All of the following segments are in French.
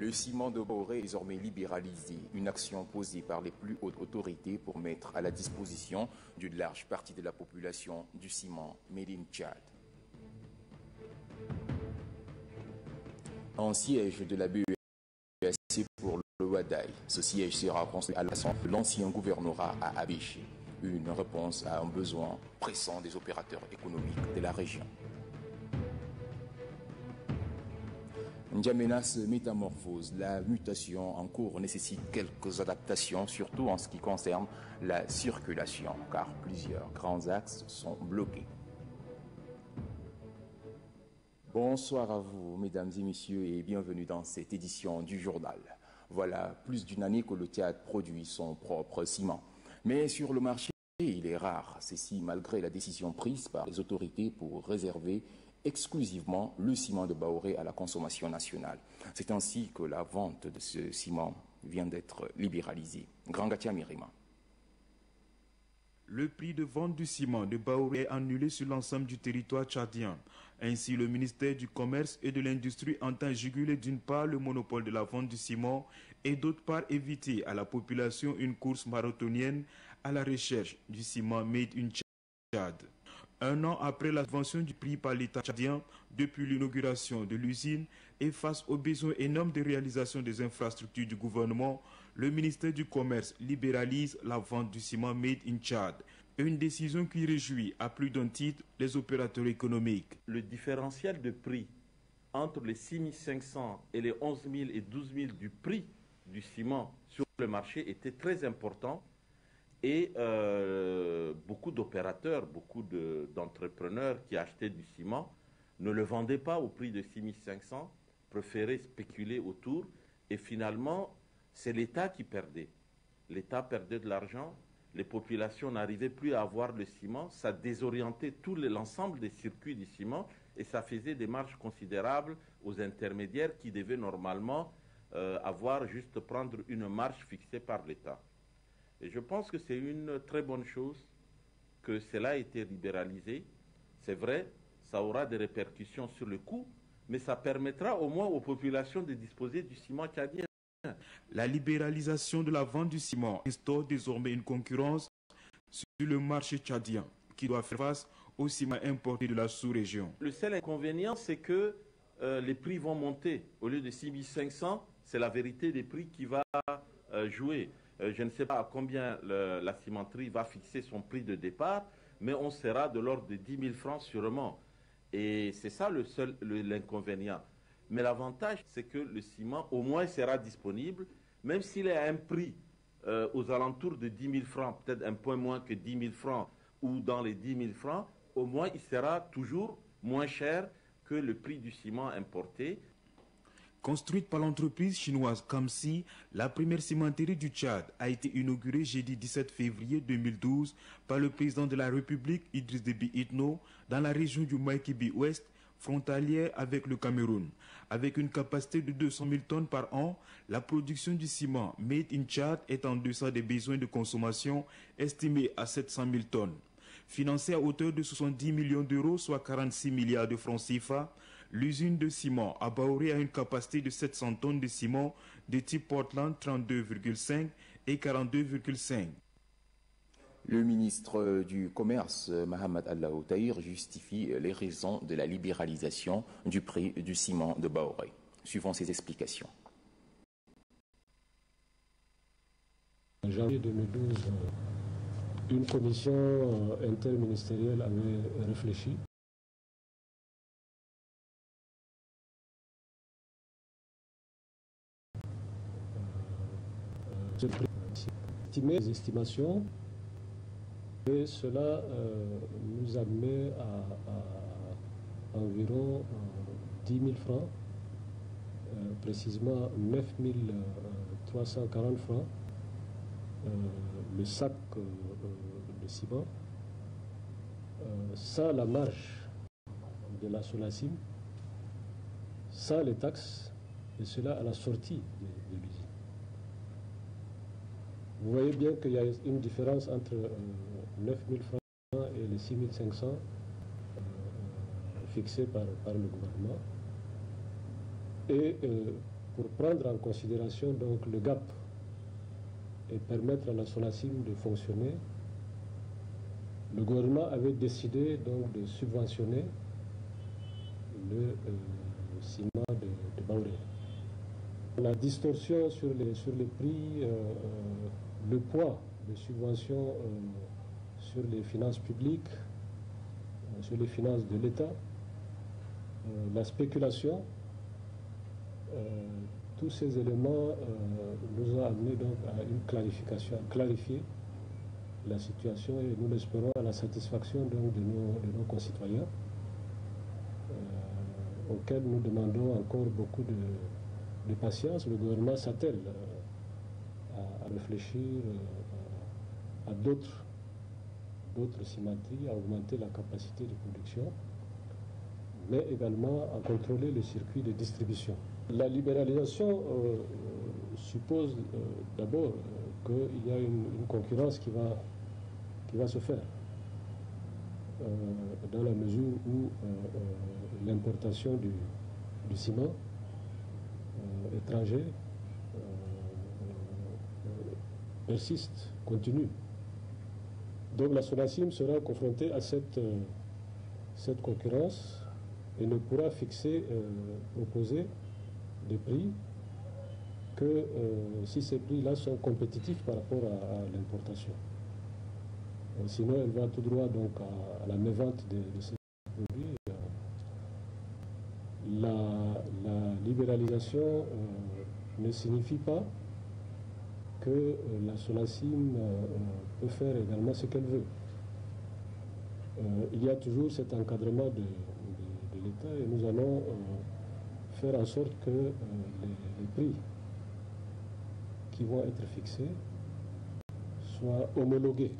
Le ciment de Baoré est désormais libéralisé, une action posée par les plus hautes autorités pour mettre à la disposition d'une large partie de la population du ciment made in Tchad. Un siège de la BESC pour le Wadaï. Ce siège sera construit à l'assemblée de l'ancien gouvernorat à Abéché, une réponse à un besoin pressant des opérateurs économiques de la région. N'Djamena se métamorphose. La mutation en cours nécessite quelques adaptations, surtout en ce qui concerne la circulation, car plusieurs grands axes sont bloqués. Bonsoir à vous, mesdames et messieurs, et bienvenue dans cette édition du journal. Voilà plus d'une année que le Tchad produit son propre ciment. Mais sur le marché, il est rare, ceci malgré la décision prise par les autorités pour réserver exclusivement le ciment de Baoré à la consommation nationale. C'est ainsi que la vente de ce ciment vient d'être libéralisée. Grand Gatia Mirima. Le prix de vente du ciment de Baoré est annulé sur l'ensemble du territoire tchadien. Ainsi, le ministère du Commerce et de l'Industrie entend juguler d'une part le monopole de la vente du ciment et d'autre part éviter à la population une course marathonienne à la recherche du ciment made in Tchad. Un an après la subvention du prix par l'État tchadien depuis l'inauguration de l'usine et face aux besoins énormes de réalisation des infrastructures du gouvernement, le ministère du Commerce libéralise la vente du ciment made in Tchad. Une décision qui réjouit à plus d'un titre les opérateurs économiques. Le différentiel de prix entre les 6 500 et les 11 000 et 12 000 du prix du ciment sur le marché était très important. Et beaucoup d'opérateurs, beaucoup d'entrepreneurs qui achetaient du ciment ne le vendaient pas au prix de 6 500, préféraient spéculer autour. Et finalement, c'est l'État qui perdait. L'État perdait de l'argent, les populations n'arrivaient plus à avoir le ciment, ça désorientait tout l'ensemble des circuits du ciment et ça faisait des marges considérables aux intermédiaires qui devaient normalement avoir juste prendre une marge fixée par l'État. Et je pense que c'est une très bonne chose que cela ait été libéralisé. C'est vrai, ça aura des répercussions sur le coût, mais ça permettra au moins aux populations de disposer du ciment tchadien. La libéralisation de la vente du ciment instaure désormais une concurrence sur le marché tchadien qui doit faire face au ciment importé de la sous-région. Le seul inconvénient, c'est que les prix vont monter. Au lieu de 6 500, c'est la vérité des prix qui va jouer. Je ne sais pas à combien la cimenterie va fixer son prix de départ, mais on sera de l'ordre de 10 000 francs sûrement. Et c'est ça l'inconvénient. Mais l'avantage, c'est que le ciment, au moins, sera disponible, même s'il est à un prix aux alentours de 10 000 francs, peut-être un point moins que 10 000 francs, ou dans les 10 000 francs, au moins, il sera toujours moins cher que le prix du ciment importé. Construite par l'entreprise chinoise Camsi, la première cimenterie du Tchad a été inaugurée jeudi 17 février 2012 par le président de la République Idriss Déby Itno dans la région du Maïkibi Ouest, frontalière avec le Cameroun. Avec une capacité de 200 000 tonnes par an, la production du ciment made in Tchad est en deçà des besoins de consommation estimés à 700 000 tonnes. Financée à hauteur de 70 millions d'euros, soit 46 milliards de francs CFA, l'usine de ciment à Baoré a une capacité de 700 tonnes de ciment de type Portland 32,5 et 42,5. Le ministre du Commerce, Mohamed Allah Tahir, justifie les raisons de la libéralisation du prix du ciment de Baoré. Suivons ses explications. En janvier 2012, une commission interministérielle avait réfléchi sur le prix, estimer les estimations, et cela nous amenait à environ 10 000 francs, précisément 9 340 francs. Le sac de ciment, sans la marge de la SONACIM, sans les taxes, et cela à la sortie de l'usine. Vous voyez bien qu'il y a une différence entre 9 000 francs et les 6 500 fixés par le gouvernement. Et pour prendre en considération donc le gap et permettre à la SONACIM de fonctionner, le gouvernement avait décidé donc de subventionner le ciment de Baouré. La distorsion sur les prix, le poids des subventions sur les finances publiques, sur les finances de l'État, la spéculation, tous ces éléments nous ont amené donc à une clarification, à clarifier la situation et nous l'espérons à la satisfaction donc de nos concitoyens auxquels nous demandons encore beaucoup de patience. Le gouvernement s'attelle à réfléchir à d'autres cimenteries, à augmenter la capacité de production, mais également à contrôler le circuit de distribution. La libéralisation suppose d'abord qu'il y a une concurrence qui va se faire dans la mesure où l'importation du ciment étranger persiste, continue. Donc la SONACIM sera confrontée à cette concurrence et ne pourra proposer des prix que si ces prix-là sont compétitifs par rapport à l'importation. Sinon, elle va tout droit donc à la mévente de ces produits. La libéralisation ne signifie pas que la SONACIM peut faire également ce qu'elle veut. Il y a toujours cet encadrement de l'État et nous allons faire en sorte que les prix qui vont être fixés soient homologués.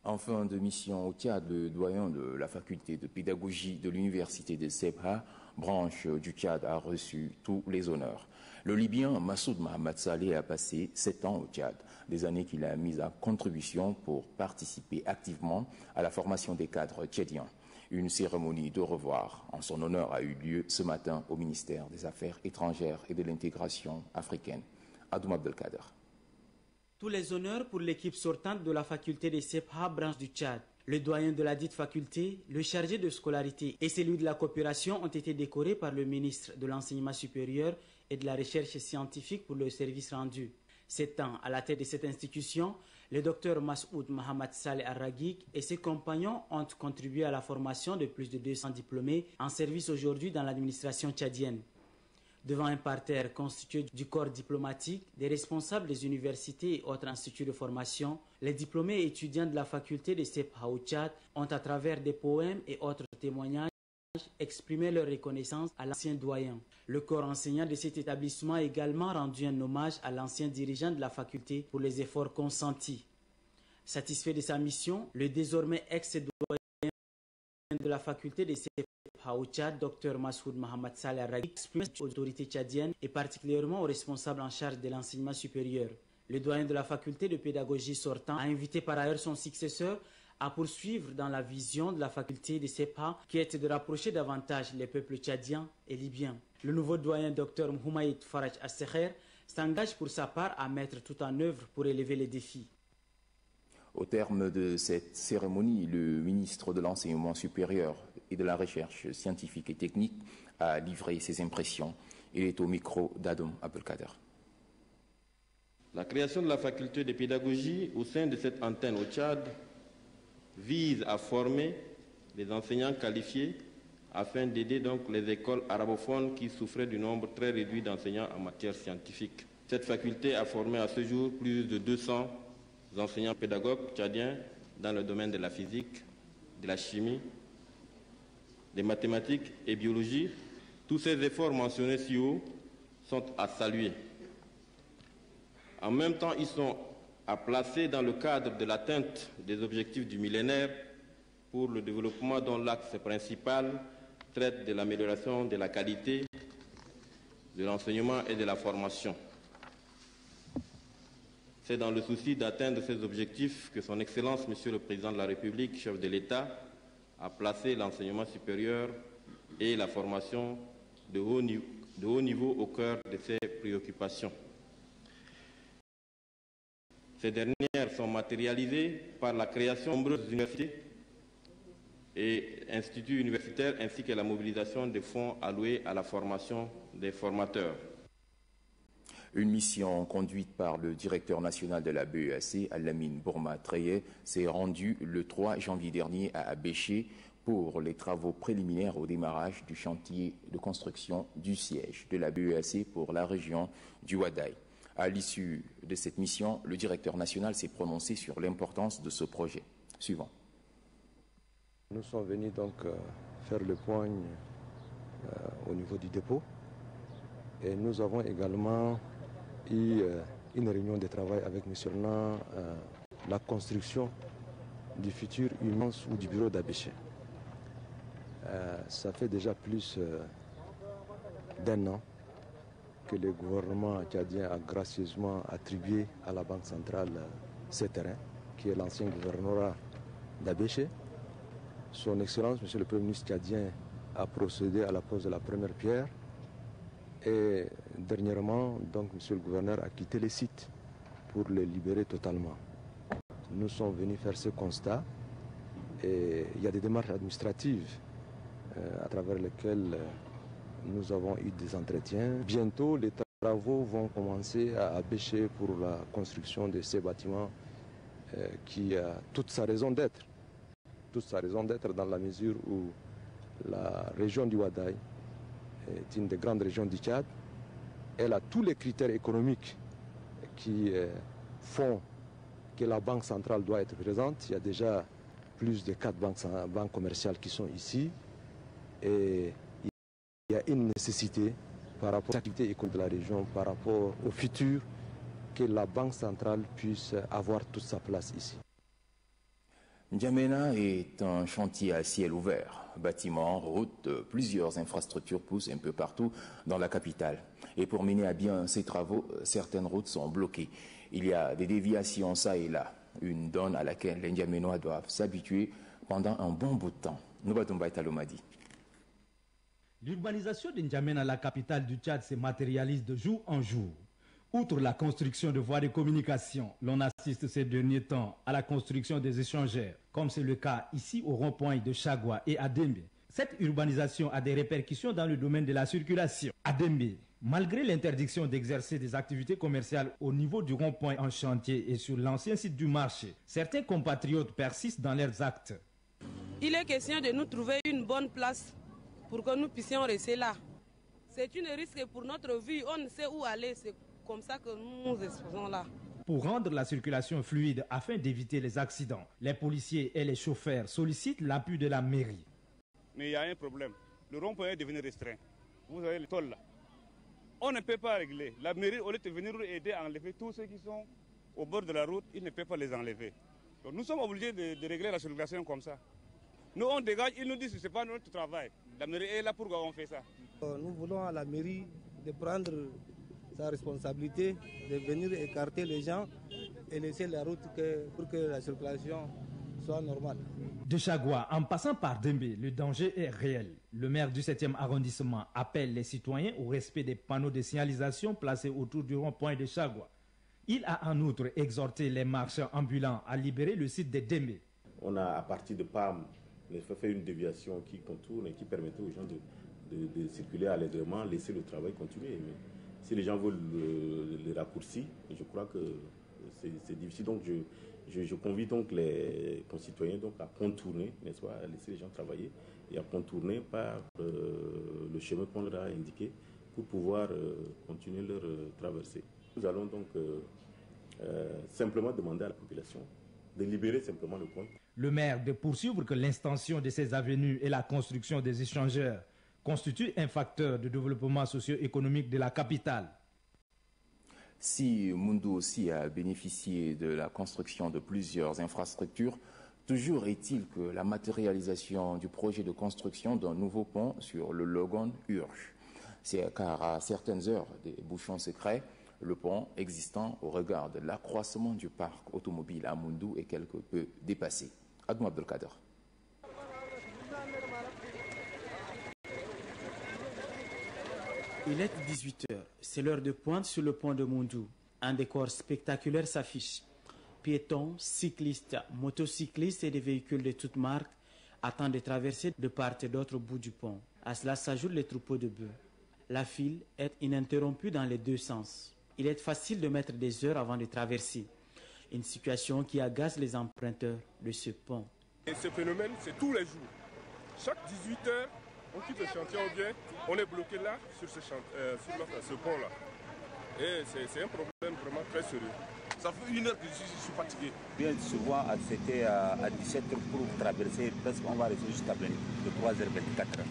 En fin de mission au Tchad, le doyen de la faculté de pédagogie de l'université de Sebha, branche du Tchad, a reçu tous les honneurs. Le Libyen Massoud Mohamed Saleh a passé 7 ans au Tchad, des années qu'il a mises à contribution pour participer activement à la formation des cadres tchadiens. Une cérémonie de revoir en son honneur a eu lieu ce matin au ministère des Affaires étrangères et de l'intégration africaine. Adoum Abdelkader. Tous les honneurs pour l'équipe sortante de la faculté de Sebha, branche du Tchad. Le doyen de la dite faculté, le chargé de scolarité et celui de la coopération ont été décorés par le ministre de l'Enseignement supérieur et de la Recherche scientifique pour le service rendu. 7 ans à la tête de cette institution, le docteur Massoud Mohamed Saleh Arragik et ses compagnons ont contribué à la formation de plus de 200 diplômés en service aujourd'hui dans l'administration tchadienne. Devant un parterre constitué du corps diplomatique, des responsables des universités et autres instituts de formation, les diplômés et étudiants de la faculté de Sebha au Tchad ont, à travers des poèmes et autres témoignages, exprimé leur reconnaissance à l'ancien doyen. Le corps enseignant de cet établissement a également rendu un hommage à l'ancien dirigeant de la faculté pour les efforts consentis. Satisfait de sa mission, le désormais ex-doyen de la faculté de Sebha au Tchad, Dr Massoud Mohamed Saleh Arragik, exprime aux autorités tchadiennes et particulièrement aux responsables en charge de l'enseignement supérieur. Le doyen de la faculté de pédagogie sortant a invité par ailleurs son successeur à poursuivre dans la vision de la faculté de Sebha qui est de rapprocher davantage les peuples tchadiens et libyens. Le nouveau doyen Dr Moumaïd Faraj Assekher s'engage pour sa part à mettre tout en œuvre pour élever les défis. Au terme de cette cérémonie, le ministre de l'Enseignement supérieur et de la Recherche scientifique et technique a livré ses impressions. Il est au micro d'Adoum Abdelkader. La création de la faculté de pédagogie au sein de cette antenne au Tchad vise à former des enseignants qualifiés afin d'aider donc les écoles arabophones qui souffraient du nombre très réduit d'enseignants en matière scientifique. Cette faculté a formé à ce jour plus de 200 enseignants pédagogues tchadiens dans le domaine de la physique, de la chimie, des mathématiques et biologie. Tous ces efforts mentionnés ci haut sont à saluer. En même temps, ils sont à placer dans le cadre de l'atteinte des objectifs du millénaire pour le développement dont l'axe principal traite de l'amélioration de la qualité de l'enseignement et de la formation. C'est dans le souci d'atteindre ces objectifs que Son Excellence, Monsieur le Président de la République, chef de l'État, a placé l'enseignement supérieur et la formation de haut niveau au cœur de ses préoccupations. Ces dernières sont matérialisées par la création de nombreuses universités et instituts universitaires ainsi que la mobilisation des fonds alloués à la formation des formateurs. Une mission conduite par le directeur national de la BEAC, Alamine Bourma-Treye, s'est rendue le 3 janvier dernier à Abéché pour les travaux préliminaires au démarrage du chantier de construction du siège de la BEAC pour la région du Wadaï. À l'issue de cette mission, le directeur national s'est prononcé sur l'importance de ce projet. Suivant. Nous sommes venus donc faire le point au niveau du dépôt et nous avons également eu une réunion de travail avec M. Lena, la construction du futur immense ou du bureau d'Abéché. Ça fait déjà plus d'un an que le gouvernement tchadien a gracieusement attribué à la Banque centrale ces terrains, qui est l'ancien gouvernorat d'Abéché. Son Excellence, M. le Premier ministre tchadien, a procédé à la pose de la première pierre. Et dernièrement, donc, M. le gouverneur a quitté les sites pour les libérer totalement. Nous sommes venus faire ce constat et il y a des démarches administratives à travers lesquelles nous avons eu des entretiens. Bientôt, les travaux vont commencer à Abéché pour la construction de ces bâtiments qui a toute sa raison d'être. Toute sa raison d'être dans la mesure où la région du Wadaï est une des grandes régions du Tchad. Elle a tous les critères économiques qui font que la banque centrale doit être présente. Il y a déjà plus de 4 banques commerciales qui sont ici. Et il y a une nécessité par rapport à l'activité économique de la région, par rapport au futur, que la banque centrale puisse avoir toute sa place ici. N'Djamena est un chantier à ciel ouvert. Bâtiments, routes, plusieurs infrastructures poussent un peu partout dans la capitale. Et pour mener à bien ces travaux, certaines routes sont bloquées. Il y a des déviations ça et là, une donne à laquelle les N'Djamenois doivent s'habituer pendant un bon bout de temps. Noubadoumba Talomadi. L'urbanisation de N'Djamena, la capitale du Tchad, se matérialise de jour en jour. Outre la construction de voies de communication, l'on assiste ces derniers temps à la construction des échangeurs, comme c'est le cas ici au rond-point de Chagwa et à Dembe. Cette urbanisation a des répercussions dans le domaine de la circulation. À Dembe, malgré l'interdiction d'exercer des activités commerciales au niveau du rond-point en chantier et sur l'ancien site du marché, certains compatriotes persistent dans leurs actes. Il est question de nous trouver une bonne place pour que nous puissions rester là. C'est un risque pour notre vie, on ne sait où aller, c'est comme ça que nous nous exposons là. Pour rendre la circulation fluide afin d'éviter les accidents, les policiers et les chauffeurs sollicitent l'appui de la mairie. Mais il y a un problème. Le rond-point est devenu restreint. Vous avez le toll là. On ne peut pas régler. La mairie, au lieu de venir nous aider à enlever tous ceux qui sont au bord de la route, ils ne peuvent pas les enlever. Donc nous sommes obligés de régler la circulation comme ça. Nous on dégage, ils nous disent que ce n'est pas notre travail. La mairie est là pour qu'on fait ça. Nous voulons à la mairie de prendre sa responsabilité, de venir écarter les gens et laisser la route pour que la circulation soit normale. De Chagwa, en passant par Dembe, le danger est réel. Le maire du 7e arrondissement appelle les citoyens au respect des panneaux de signalisation placés autour du rond-point de Chagwa. Il a en outre exhorté les marchands ambulants à libérer le site de Dembe. On a à partir de PAM fait une déviation qui contourne et qui permettait aux gens de circuler allègrement, laisser le travail continuer. Mais si les gens veulent les raccourcis, je crois que c'est difficile. Donc je convie donc les concitoyens donc à contourner, n'est-ce pas, à laisser les gens travailler et à contourner par le chemin qu'on leur a indiqué pour pouvoir continuer leur traversée. Nous allons donc simplement demander à la population de libérer simplement le pont. Le maire de poursuivre que l'extension de ces avenues et la construction des échangeurs constituent un facteur de développement socio-économique de la capitale. Si Mundo aussi a bénéficié de la construction de plusieurs infrastructures, toujours est-il que la matérialisation du projet de construction d'un nouveau pont sur le Logon urge. C'est car à certaines heures des bouchons se créent, le pont existant au regard de l'accroissement du parc automobile à Mundo est quelque peu dépassé. Admo Abdelkader. Il est 18h, c'est l'heure de pointe sur le pont de Moundou. Un décor spectaculaire s'affiche. Piétons, cyclistes, motocyclistes et des véhicules de toutes marques attendent de traverser de part et d'autre bout du pont. À cela s'ajoutent les troupeaux de bœufs. La file est ininterrompue dans les deux sens. Il est facile de mettre des heures avant de traverser. Une situation qui agace les emprunteurs de ce pont. Et ce phénomène, c'est tous les jours. Chaque 18 heures, on quitte le chantier, on vient, on est bloqué là, sur ce pont-là. Et c'est un problème vraiment très sérieux. Ça fait 1 heure que je suis fatigué. Bien souvent, c'était à 17h pour traverser, parce qu'on va rester jusqu'à de 3h24.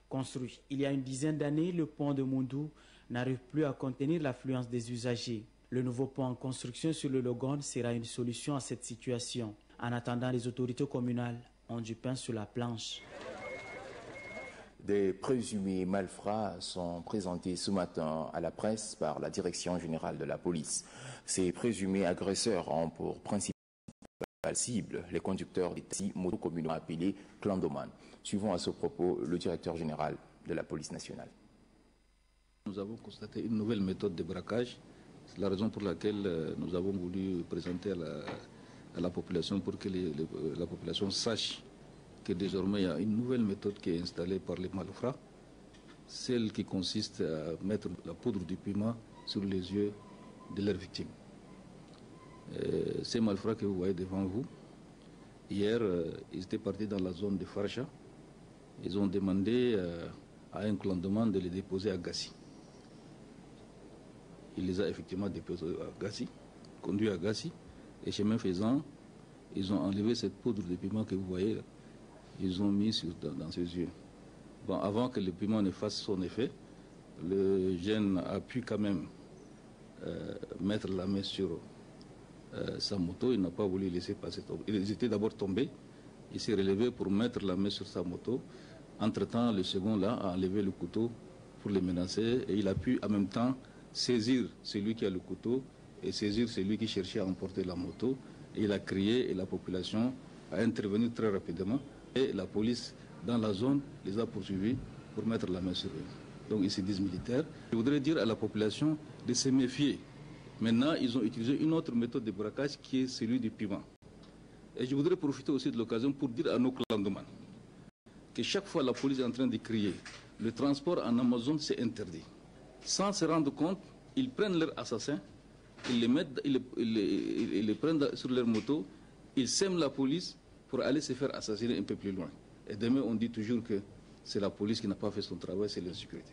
Construit il y a une dizaine d'années, le pont de Moundou n'arrive plus à contenir l'affluence des usagers. Le nouveau pont en construction sur le Logone sera une solution à cette situation. En attendant, les autorités communales ont du pain sur la planche. Des présumés malfrats sont présentés ce matin à la presse par la Direction générale de la police. Ces présumés agresseurs ont pour principale cible les conducteurs des taxis motos communément appelés clandomanes. Suivons à ce propos le directeur général de la police nationale. Nous avons constaté une nouvelle méthode de braquage. C'est la raison pour laquelle nous avons voulu présenter à la population pour que la population sache que désormais il y a une nouvelle méthode qui est installée par les malfrats, celle qui consiste à mettre la poudre du piment sur les yeux de leurs victimes. Ces malfrats que vous voyez devant vous, hier, ils étaient partis dans la zone de Farcha. Ils ont demandé à un clandoman de les déposer à Gassi. Il les a effectivement déposés à Gassi, conduits à Gassi, et chemin faisant, ils ont enlevé cette poudre de piment que vous voyez là. Ils ont mis dans ses yeux. Bon, avant que le piment ne fasse son effet, le jeune a pu quand même mettre la main sur sa moto. Il n'a pas voulu laisser passer. Ils étaient d'abord tombés. Il s'est relevé pour mettre la main sur sa moto. Entre-temps, le second là a enlevé le couteau pour les menacer et il a pu en même temps saisir celui qui a le couteau et saisir celui qui cherchait à emporter la moto. Et il a crié et la population a intervenu très rapidement. Et la police, dans la zone, les a poursuivis pour mettre la main sur eux. Donc ils se disent militaires. Je voudrais dire à la population de se méfier. Maintenant, ils ont utilisé une autre méthode de braquage qui est celui du piment. Et je voudrais profiter aussi de l'occasion pour dire à nos clandomans que chaque fois la police est en train de crier, le transport en Amazon c'est interdit. Sans se rendre compte, ils prennent leurs assassins, ils les prennent sur leur moto, ils sèment la police pour aller se faire assassiner un peu plus loin. Et demain, on dit toujours que c'est la police qui n'a pas fait son travail, c'est l'insécurité.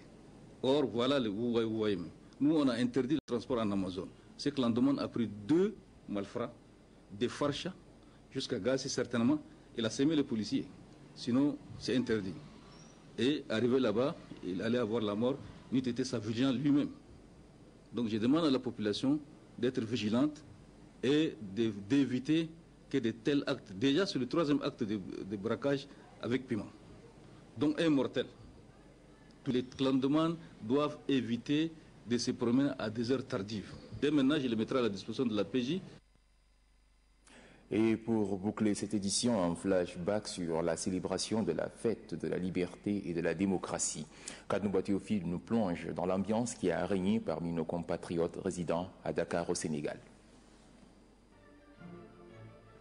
Or, voilà, vous voyez, nous, on a interdit le transport en Amazon. Ce clandoman a pris 2 malfrats, des Farcha, jusqu'à Gassi certainement, il a sémé les policiers. Sinon, c'est interdit. Et arrivé là-bas, il allait avoir la mort, n'eût été sa vigilance lui-même. Donc, je demande à la population d'être vigilante et d'éviter que de tels actes. Déjà, c'est le 3e acte de braquage avec piment. Donc, un mortel. Tous les clandomans doivent éviter de se promener à des heures tardives. Dès maintenant, je les mettrai à la disposition de la PJ. Et pour boucler cette édition, un flashback sur la célébration de la fête de la liberté et de la démocratie. Kadnouba Théophile nous plonge dans l'ambiance qui a régné parmi nos compatriotes résidant à Dakar au Sénégal.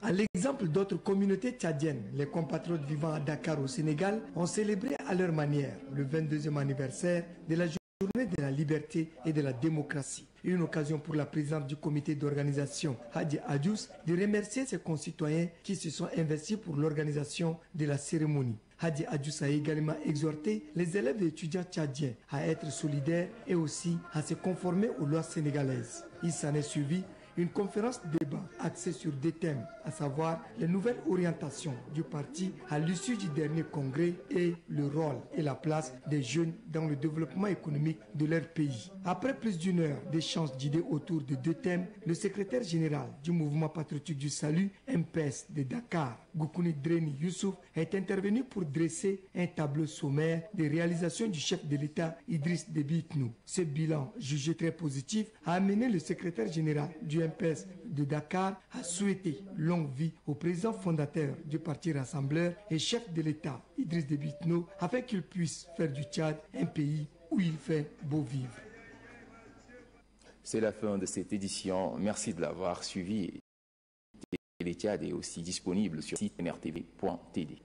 À l'exemple d'autres communautés tchadiennes, les compatriotes vivant à Dakar au Sénégal ont célébré à leur manière le 22e anniversaire de la journée de la liberté et de la démocratie. Une occasion pour la présidente du comité d'organisation, Hadi Adjous, de remercier ses concitoyens qui se sont investis pour l'organisation de la cérémonie. Hadi Adjous a également exhorté les élèves et étudiants tchadiens à être solidaires et aussi à se conformer aux lois sénégalaises. Il s'en est suivi une conférence débat axée sur 2 thèmes, à savoir les nouvelles orientations du parti à l'issue du dernier congrès et le rôle et la place des jeunes dans le développement économique de leur pays. Après plus d'1 heure d'échange d'idées autour de 2 thèmes, le secrétaire général du mouvement patriotique du salut, MPS de Dakar, Goukouni Dreni Youssouf, est intervenu pour dresser un tableau sommaire des réalisations du chef de l'État Idriss Déby Itno. Ce bilan, jugé très positif, a amené le secrétaire général du MPS de Dakar à souhaiter longue vie au président fondateur du parti rassembleur et chef de l'État Idriss Déby Itno afin qu'il puisse faire du Tchad un pays où il fait beau vivre. C'est la fin de cette édition. Merci de l'avoir suivi. Télé Tchad est aussi disponible sur le site nrtv.td.